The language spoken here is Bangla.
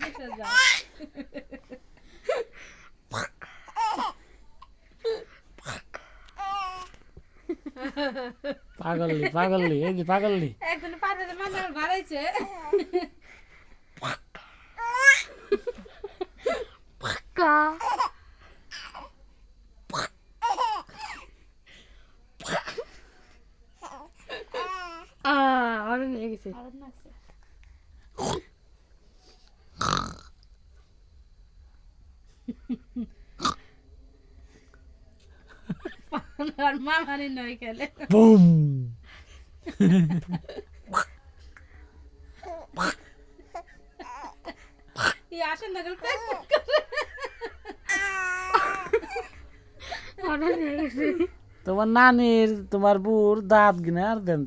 বসে যায়। পাগললি এই যে পাগললি একজন পাঠাতে মানে বাড়াইছে। আরো নিয়ে গেছে। আর মামারি নয় খেলে। বুম আসেন না গেল। আরো নিয়ে গেছে। তোমার নানির তোমার বুর দাঁত গিনে আর দেন